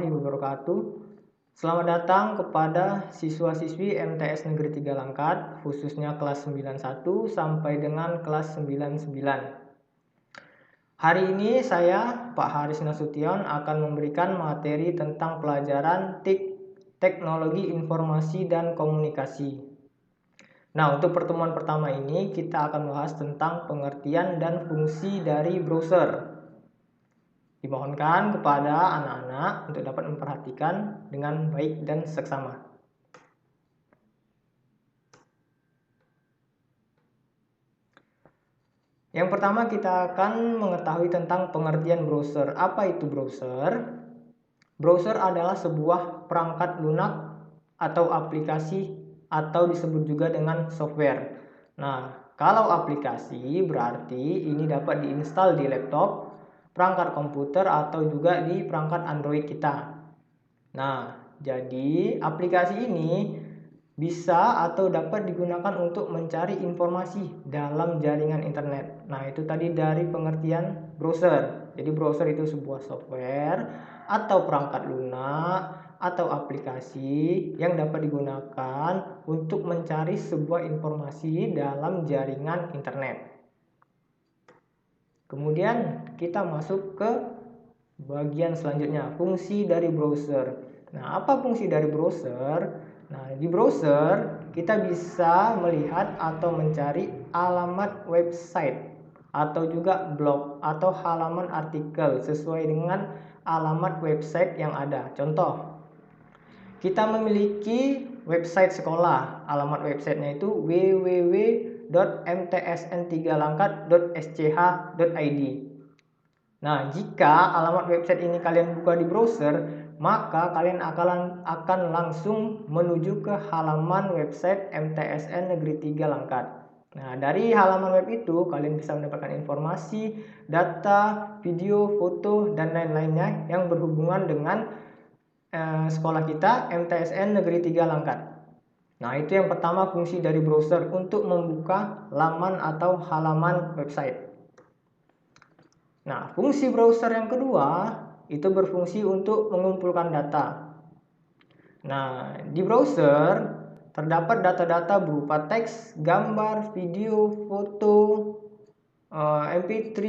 warahmatullahi wabarakatuh. Selamat datang kepada siswa-siswi MTS Negeri 3 Langkat, khususnya kelas 91 sampai dengan kelas 99. Hari ini saya, Pak Haris Nasution, akan memberikan materi tentang pelajaran Teknologi Informasi dan Komunikasi. Nah, untuk pertemuan pertama ini kita akan bahas tentang pengertian dan fungsi dari browser. Dimohonkan kepada anak-anak untuk dapat memperhatikan dengan baik dan seksama. Yang pertama kita akan mengetahui tentang pengertian browser. Apa itu browser? Browser adalah sebuah perangkat lunak atau aplikasi atau disebut juga dengan software. Nah, kalau aplikasi berarti ini dapat diinstal di laptop, perangkat komputer atau juga di perangkat Android kita. Nah, jadi aplikasi ini bisa atau dapat digunakan untuk mencari informasi dalam jaringan internet. Nah, itu tadi dari pengertian browser. Jadi browser itu sebuah software atau perangkat lunak atau aplikasi yang dapat digunakan untuk mencari sebuah informasi dalam jaringan internet. Kemudian kita masuk ke bagian selanjutnya, fungsi dari browser. Nah, apa fungsi dari browser? Nah, di browser kita bisa melihat atau mencari alamat website atau juga blog atau halaman artikel sesuai dengan alamat website yang ada. Contoh, kita memiliki website sekolah. Alamat websitenya itu www.mtsn3langkat.sch.id. Nah, jika alamat website ini kalian buka di browser, maka kalian akan langsung menuju ke halaman website MTSN Negeri 3 Langkat. Nah, dari halaman web itu kalian bisa mendapatkan informasi, data, video, foto, dan lain-lainnya yang berhubungan dengan sekolah kita MTSN Negeri 3 Langkat. Nah, itu yang pertama, fungsi dari browser untuk membuka laman atau halaman website. Nah, fungsi browser yang kedua itu berfungsi untuk mengumpulkan data. Nah, di browser terdapat data-data berupa teks, gambar, video, foto, MP3,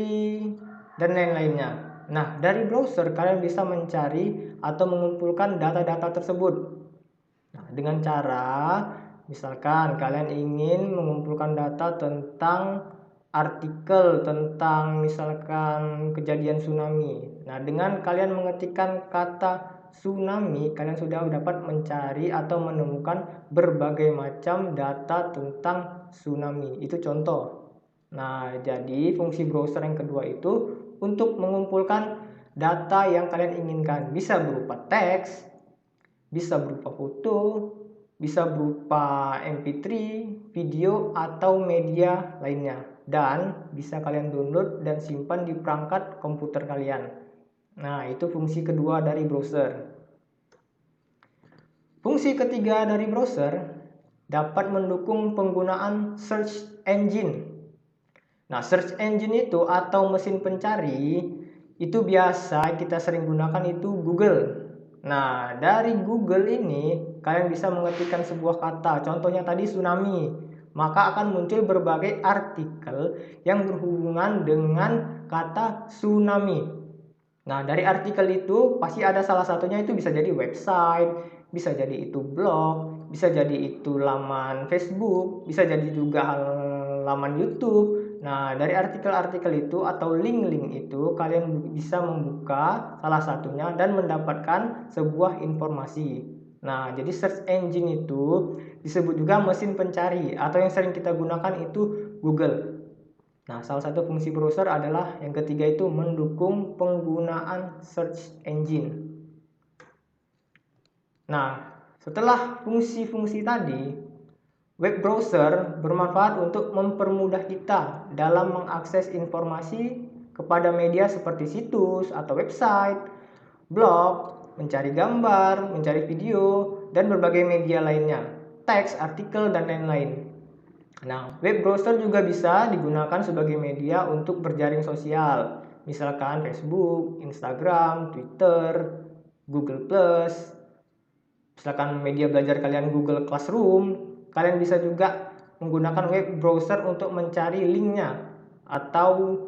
dan lain-lainnya. Nah, dari browser kalian bisa mencari atau mengumpulkan data-data tersebut. Nah, dengan cara misalkan kalian ingin mengumpulkan data tentang artikel tentang misalkan kejadian tsunami. Nah, dengan kalian mengetikkan kata tsunami, kalian sudah dapat mencari atau menemukan berbagai macam data tentang tsunami. Itu contoh. Nah, jadi fungsi browser yang kedua itu untuk mengumpulkan data yang kalian inginkan. Bisa berupa teks, bisa berupa foto, bisa berupa MP3, video, atau media lainnya. Dan bisa kalian download dan simpan di perangkat komputer kalian. Nah, itu fungsi kedua dari browser. Fungsi ketiga dari browser dapat mendukung penggunaan search engine. Nah, search engine itu atau mesin pencari itu biasa kita sering gunakan itu Google. Nah, dari Google ini kalian bisa mengetikkan sebuah kata, contohnya tadi tsunami, maka akan muncul berbagai artikel yang berhubungan dengan kata tsunami. Nah, dari artikel itu pasti ada salah satunya itu bisa jadi website, bisa jadi itu blog, bisa jadi itu laman Facebook, bisa jadi juga laman YouTube. Nah, dari artikel-artikel itu atau link-link itu kalian bisa membuka salah satunya dan mendapatkan sebuah informasi. Nah, jadi search engine itu disebut juga mesin pencari atau yang sering kita gunakan itu Google. Nah, salah satu fungsi browser adalah yang ketiga itu mendukung penggunaan search engine. Nah, setelah fungsi-fungsi tadi, web browser bermanfaat untuk mempermudah kita dalam mengakses informasi kepada media seperti situs atau website, blog, mencari gambar, mencari video, dan berbagai media lainnya, teks, artikel, dan lain-lain. Nah, web browser juga bisa digunakan sebagai media untuk berjaring sosial, misalkan Facebook, Instagram, Twitter. Google Plus, misalkan media belajar kalian Google Classroom, kalian bisa juga menggunakan web browser untuk mencari linknya atau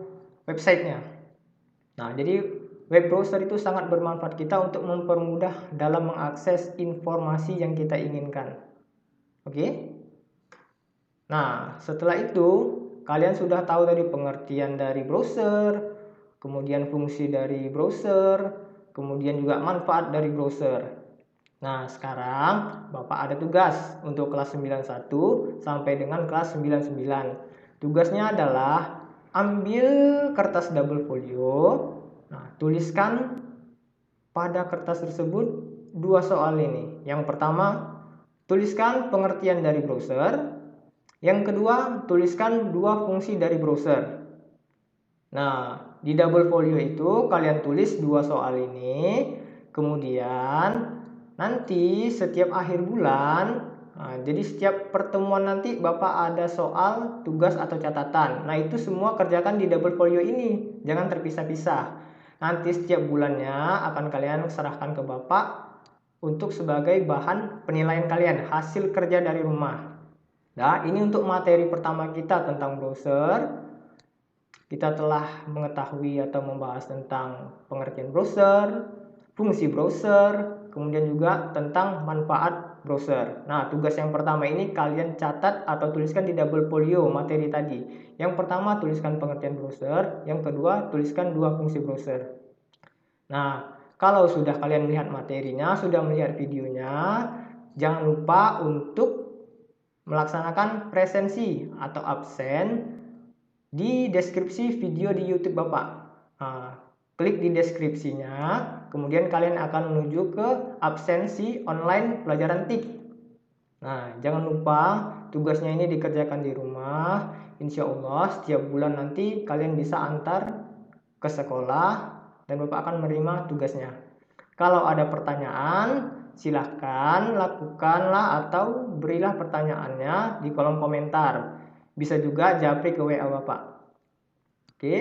websitenya. Nah, jadi web browser itu sangat bermanfaat kita untuk mempermudah dalam mengakses informasi yang kita inginkan. Oke? Nah, setelah itu kalian sudah tahu tadi pengertian dari browser, kemudian fungsi dari browser, kemudian juga manfaat dari browser. Nah, sekarang Bapak ada tugas untuk kelas 91 sampai dengan kelas 99. Tugasnya adalah ambil kertas double folio. Nah, tuliskan pada kertas tersebut dua soal ini. Yang pertama, tuliskan pengertian dari browser. Yang kedua, tuliskan dua fungsi dari browser. Nah, di double folio itu kalian tulis dua soal ini. Kemudian nanti setiap akhir bulan, jadi setiap pertemuan nanti Bapak ada soal, tugas atau catatan. Nah, itu semua kerjakan di double folio ini. Jangan terpisah-pisah. Nanti setiap bulannya akan kalian serahkan ke Bapak untuk sebagai bahan penilaian kalian, hasil kerja dari rumah. Nah, ini untuk materi pertama kita tentang browser. Kita telah mengetahui atau membahas tentang pengertian browser, fungsi browser, kemudian juga tentang manfaat browser. Nah, tugas yang pertama ini kalian catat atau tuliskan di double folio materi tadi. Yang pertama tuliskan pengertian browser, yang kedua tuliskan dua fungsi browser. Nah, kalau sudah kalian melihat materinya, sudah melihat videonya, jangan lupa untuk melaksanakan presensi atau absen di deskripsi video di YouTube Bapak. Nah, klik di deskripsinya, kemudian kalian akan menuju ke absensi online pelajaran TIK. Nah, jangan lupa tugasnya ini dikerjakan di rumah. Insya Allah setiap bulan nanti kalian bisa antar ke sekolah dan Bapak akan menerima tugasnya. Kalau ada pertanyaan, silahkan lakukanlah atau berilah pertanyaannya di kolom komentar. Bisa juga japri ke WA Bapak. Oke.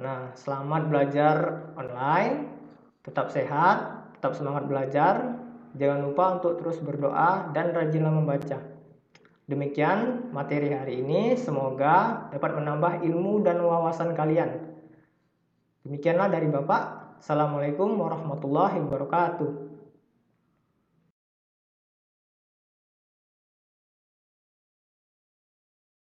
Nah, selamat belajar online. Tetap sehat, tetap semangat belajar. Jangan lupa untuk terus berdoa dan rajinlah membaca. Demikian materi hari ini, semoga dapat menambah ilmu dan wawasan kalian. Demikianlah dari Bapak. Assalamualaikum warahmatullahi wabarakatuh.